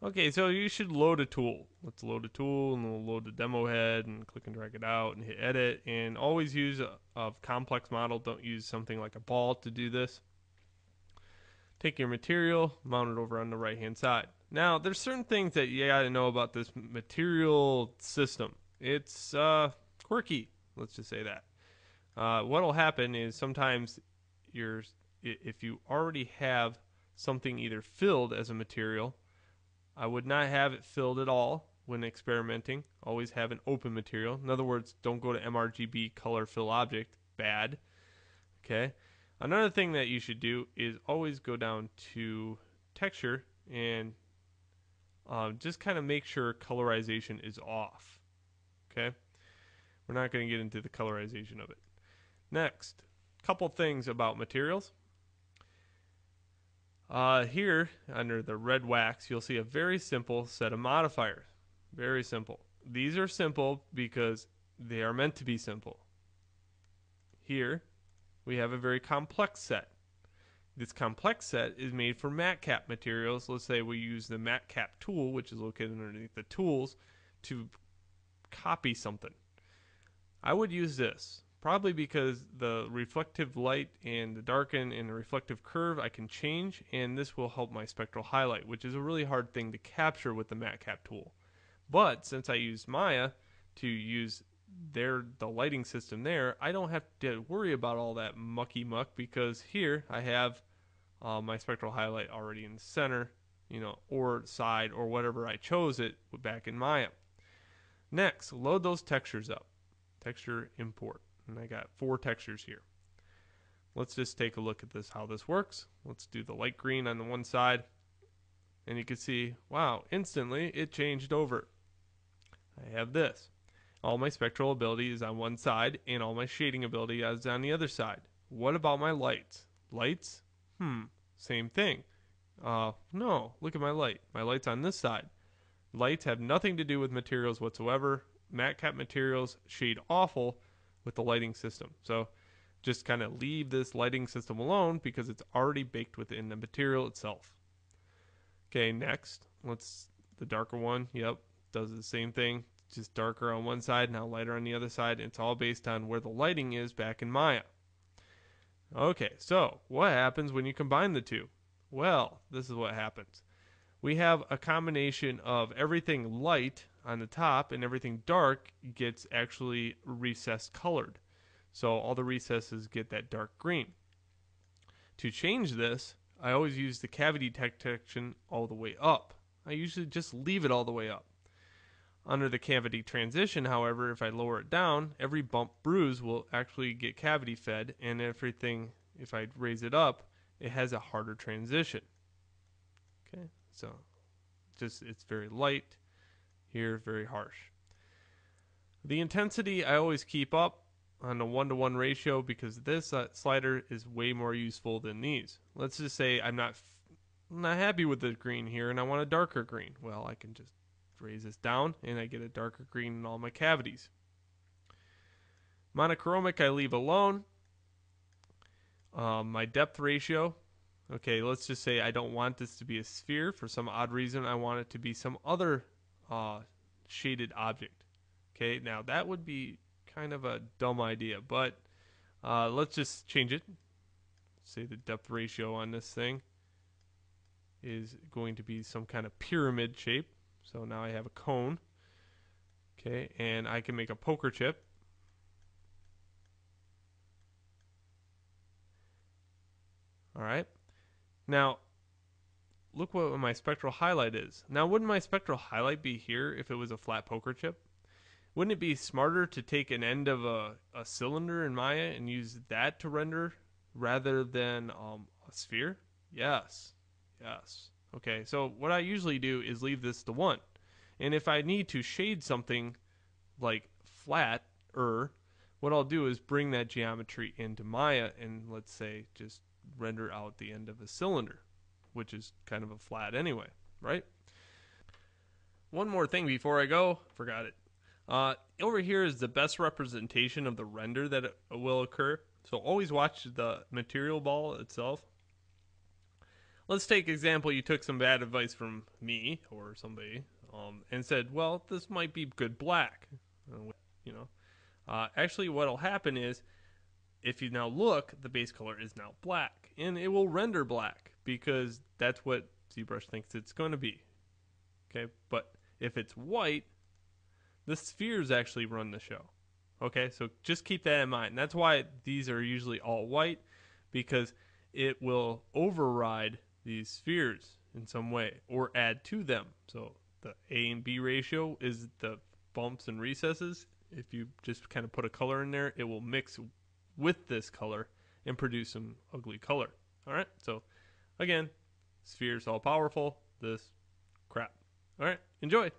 Okay, so you should load a tool. Let's load a tool, and we'll load the demo head and click and drag it out and hit edit. And always use a complex model. Don't use something like a ball to do this. Take your material, mount it over on the right hand side. Now, there's certain things that you gotta know about this material system. It's quirky. Let's just say that. What'll happen is sometimes you're if you already have something either filled as a material, I would not have it filled at all when experimenting. Always have an open material. In other words, don't go to mRGB color fill object. Bad. Okay. Another thing that you should do is always go down to texture and just kind of make sure colorization is off. Okay. We're not going to get into the colorization of it. Next, couple things about materials. Here, under the red wax, you'll see a very simple set of modifiers. Very simple. These are simple because they are meant to be simple. Here, we have a very complex set. This complex set is made for matte cap materials. Let's say we use the matte cap tool, which is located underneath the tools, to copy something. I would use this. Probably because the reflective light and the darken and the reflective curve I can change, and this will help my spectral highlight, which is a really hard thing to capture with the matte cap tool. But since I use Maya to use the lighting system there, I don't have to worry about all that mucky muck because here I have my spectral highlight already in the center, or side or whatever I chose it back in Maya. Next, load those textures up. Texture import. And I got 4 textures here. Let's just take a look at this, how this works. Let's do the light green on the one side. And you can see, wow, instantly it changed over. I have this. All my spectral ability is on one side, and all my shading ability is on the other side. What about my lights? Lights? Same thing. No, look at my light. My light's on this side. Lights have nothing to do with materials whatsoever. Matte cap materials shade awful with the lighting system. So just kind of leave this lighting system alone because it's already baked within the material itself. Okay, next, let's the darker one. Yep, does the same thing. Just darker on one side, now lighter on the other side. It's all based on where the lighting is back in Maya. Okay, so what happens when you combine the two? Well, this is what happens. We have a combination of everything light on the top and everything dark gets actually recessed colored. So all the recesses get that dark green. To change this, I always use the cavity detection all the way up. I usually just leave it all the way up. Under the cavity transition, however, if I lower it down, every bump bruise will actually get cavity fed, and everything, if I raise it up, it has a harder transition. Okay, so just it's very light, here very harsh. The intensity I always keep up on a 1-to-1 ratio because this slider is way more useful than these. Let's just say I'm not happy with the green here and I want a darker green. Well, I can just raise this down and I get a darker green in all my cavities. Monochromic I leave alone. My depth ratio. Okay, let's just say I don't want this to be a sphere. For some odd reason, I want it to be some other shaded object. Okay, now that would be kind of a dumb idea, but let's just change it. Say the depth ratio on this thing is going to be some kind of pyramid shape. So now I have a cone. Okay, and I can make a poker chip. All right. Now, look what my spectral highlight is. Now, wouldn't my spectral highlight be here if it was a flat poker chip? Wouldn't it be smarter to take an end of a cylinder in Maya and use that to render rather than a sphere? Yes. Yes. Okay, so what I usually do is leave this to 1. And if I need to shade something like flat, what I'll do is bring that geometry into Maya and let's say just render out the end of a cylinder, which is kind of a flat anyway, right? One more thing before I go, forgot it. Over here is the best representation of the render that will occur. So always watch the material ball itself. let's take example, you took some bad advice from me or somebody, and said, well, this might be good black. You know, actually what'll happen is, if you now look, the base color is now black, and it will render black because that's what ZBrush thinks it's going to be. Okay, but if it's white, the spheres actually run the show. Okay, so just keep that in mind. That's why these are usually all white, because it will override these spheres in some way or add to them. So the A and B ratio is the bumps and recesses. If you just kind of put a color in there, it will mix with this color and produce some ugly color. All right, so again, spheres all powerful, this crap. All right, enjoy.